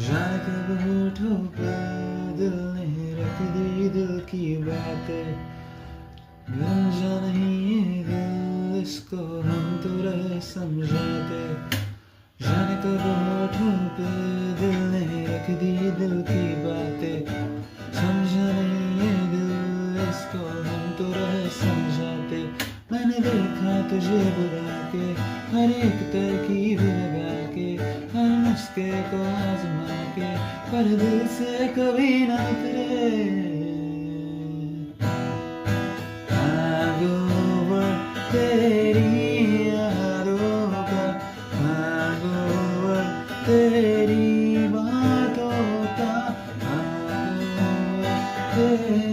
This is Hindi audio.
जाने कब होठों पे दिल ने रख दी दिल की बातें। गंजा नहीं ये दिल, इसको हम तो रहे समझाते। जाने कब होठों पे दिल ने रख दी दिल की बातें। समझा नहीं ये दिल, इसको हम तो रहे समझाते। मैंने देखा तुझे बुला के, हर एक तरकीब लगा के, हर नुस्खे को आजमा के, पर दिल से कभी न उतरे। हैंगओवर तेरी यादों का, हैंगओवर तेरी बातों का, हैंगओवर तेरी